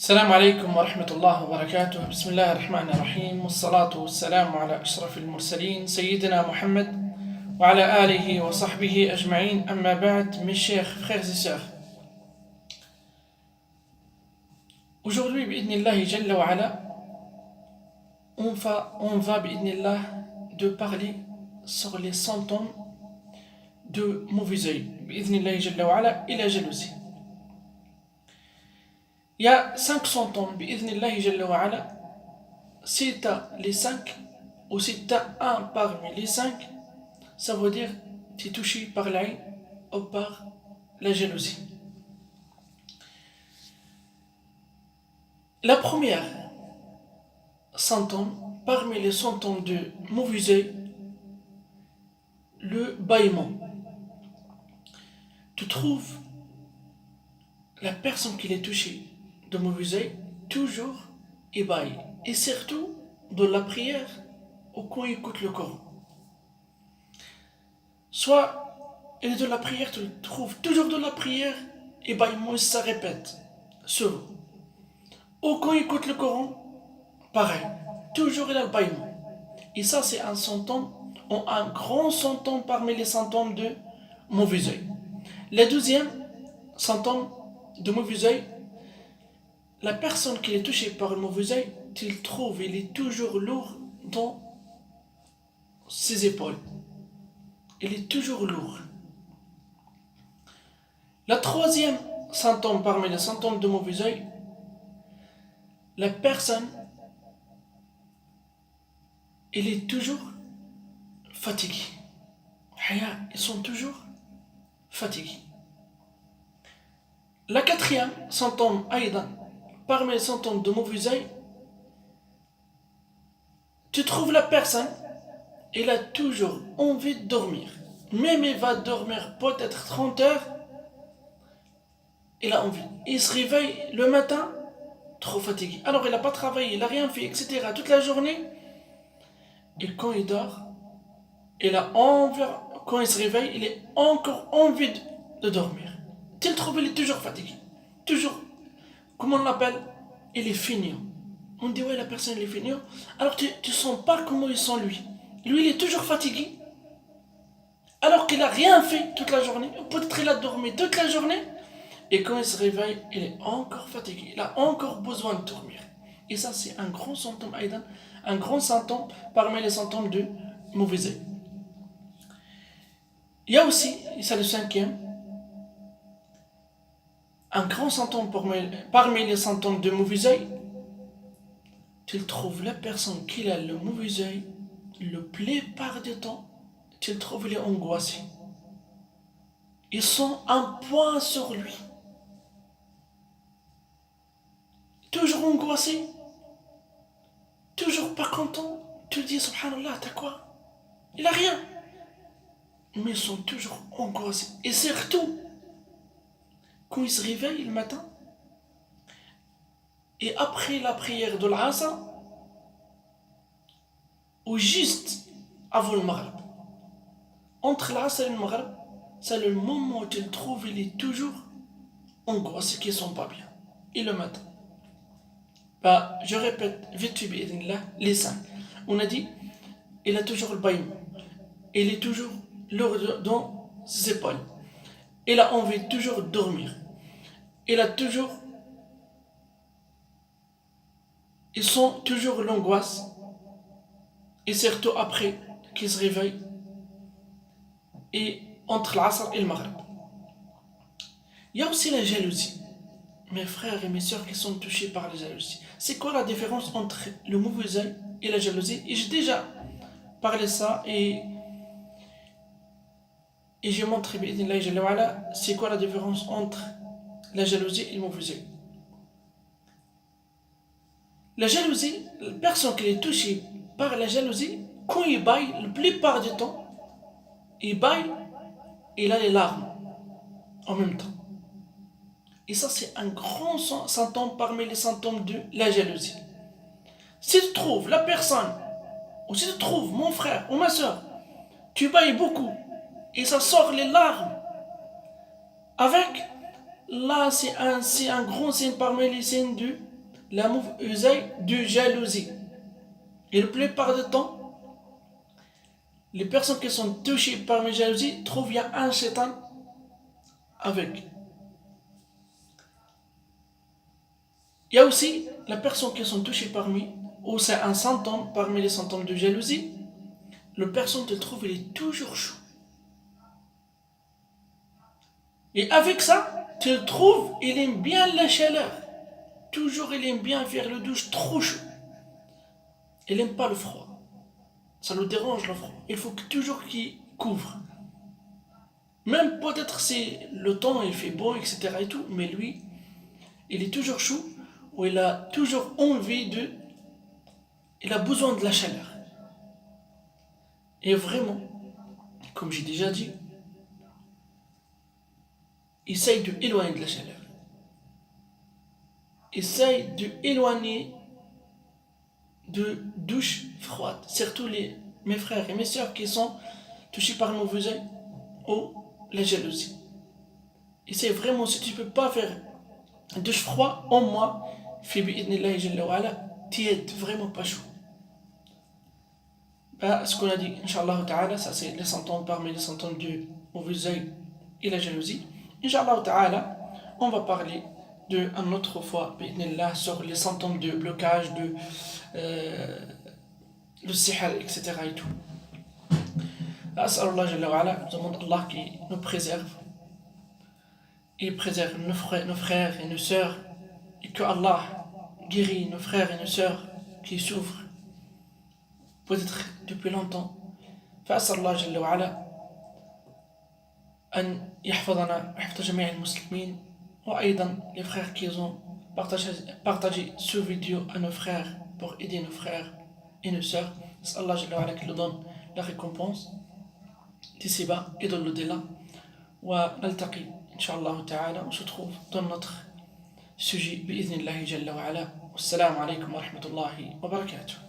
السلام عليكم ورحمة الله وبركاته. بسم الله الرحمن الرحيم، والصلاة والسلام على أشرف المرسلين سيدنا Mohammed وعلى آله وصحبه أجمعين. أما بعد, mes chers frères et sœurs, aujourd'hui, bi'idhnillah jalla wa ala, on va bi'idhnillah de parler sur les symptômes de mauvais œil, bi'idhnillah jalla wa ala, et la jalousie. Il y a 5 symptômes, bi'idhnillahi jalla wa ala. Si tu as les 5, ou si tu as un parmi les 5, ça veut dire que tu es touché par l'aïn ou par la jalousie. La première symptôme, parmi les symptômes de mauvais œil, le bâillement. Tu trouves la personne qui est touchée de mauvais œil toujours ébahi, et surtout de la prière ou quand il écoute le Coran. Soit il est de la prière, tu le trouves toujours de la prière, ébahiment, ça répète souvent. Ou quand il écoute le Coran, pareil, toujours il a le bâillement. Et ça, c'est un symptôme, ou un grand symptôme parmi les symptômes de mauvais œil. Le deuxième symptôme de mauvais œil, la personne qui est touchée par le mauvais œil, tu le trouves, il est toujours lourd dans ses épaules. Il est toujours lourd. La troisième symptôme parmi les symptômes de mauvais œil, la personne, il est toujours fatigué. Ils sont toujours fatigués. La quatrième symptôme, aïdan, parmi les symptômes de mauvais œil, tu trouves la personne, elle a toujours envie de dormir. Même il va dormir peut-être 30 heures, il a envie. Il se réveille le matin, trop fatigué. Alors il n'a pas travaillé, il n'a rien fait, etc. toute la journée. Et quand il dort, il a envie, quand il se réveille, il a encore envie de dormir. Tu le trouves, il est toujours fatigué. Toujours. Comment on l'appelle? Il est feignant. On dit ouais, la personne elle est feignant. Alors tu sens pas comment il sent lui. Lui il est toujours fatigué. Alors qu'il a rien fait toute la journée. Peut-être il a dormi toute la journée. Et quand il se réveille, il est encore fatigué. Il a encore besoin de dormir. Et ça c'est un grand symptôme, Aïdan. Un grand symptôme parmi les symptômes de mauvais œil. Il y a aussi, et c'est le cinquième, un grand symptôme parmi les symptômes de mauvais œil, tu le trouves la personne qui a le mauvais œil, le plupart du temps, tu le trouves, il est angoissé. Ils sont un poids sur lui. Toujours angoissé, toujours pas content. Tu te dis, subhanallah, t'as quoi? Il a rien. Mais ils sont toujours angoissés. Et surtout, quand ils se réveillent le matin, et après la prière de l'Asr, ou juste avant le Maghrib, entre l'Asr et le Maghrib, c'est le moment où tu le trouves, il est toujours angoissé, qu'ils ne sont pas bien. Et le matin, je répète vite fait, les 5. On a dit, il a toujours le bâillement, il est toujours lourd dans ses épaules, il a envie toujours de dormir, il a toujours, ils sont toujours l'angoisse, et surtout après qu'ils se réveillent, et entre l'Asr et le Maghrib. Il y a aussi la jalousie. Mes frères et mes sœurs qui sont touchés par la jalousie. C'est quoi la différence entre le mauvais œil et la jalousie? Et j'ai déjà parlé de ça et j'ai montré c'est quoi la différence entre la jalousie et le mauvais œil. La jalousie, la personne qui est touchée par la jalousie, quand il baille, la plupart du temps, il baille, il a les larmes en même temps. Et ça, c'est un grand symptôme parmi les symptômes de la jalousie. Si tu trouves la personne, ou si tu trouves mon frère ou ma soeur, tu bailles beaucoup, et ça sort les larmes, avec, là, c'est un grand signe parmi les signes de la mauvaise de jalousie. Et la plupart du temps, les personnes qui sont touchées par la jalousie trouvent qu'il y a un shaitan avec. Il y a aussi les personnes qui sont touchées parmi, ou c'est un symptôme parmi les symptômes de jalousie, la personne te trouve, il est toujours chaud. Et avec ça, tu le trouves, il aime bien la chaleur. Toujours, il aime bien faire le douche trop chaud. Il n'aime pas le froid. Ça le dérange le froid. Il faut toujours qu'il couvre. Même peut-être si le temps il fait beau, etc. et tout, mais lui, il est toujours chaud, ou il a toujours envie de... Il a besoin de la chaleur. Et vraiment, comme j'ai déjà dit, essaye de éloigner de la chaleur. Essaye de éloigner de douches froides. Surtout mes frères et mes sœurs qui sont touchés par le mauvais œil ou la jalousie. Essaye vraiment, si tu ne peux pas faire une douche froide, au moins, fais bi'idnillahi jalla wa ala, tiède, vraiment pas chaud. Ce qu'on a dit, Inch'Allah Ta'ala, ça c'est les symptômes parmi les symptômes du mauvais œil et la jalousie. Inch'Allah Ta'ala, on va parler une autre fois sur les symptômes de blocage, de le sihr, etc. et tout. As'Allah Jalla wa ala, je demande Allah qui nous préserve et préserve nos frères et nos sœurs, et que Allah guérit nos frères et nos sœurs qui souffrent peut-être depuis longtemps. فأسأل الله جل وعلا أن يحفظنا ويحفظ جميع المسلمين. وأيضا les frères qui ont partagé ce vidéo à nos frères pour aider nos frères et nos sœurs. أسأل الله جل وعلا qu'il nous donne la récompense d'ici-bas et de l'au-delà. ونلتقي إن شاء الله تعالى. On se trouve dans notre sujet بإذن الله جل وعلا. والسلام عليكم ورحمة الله وبركاته.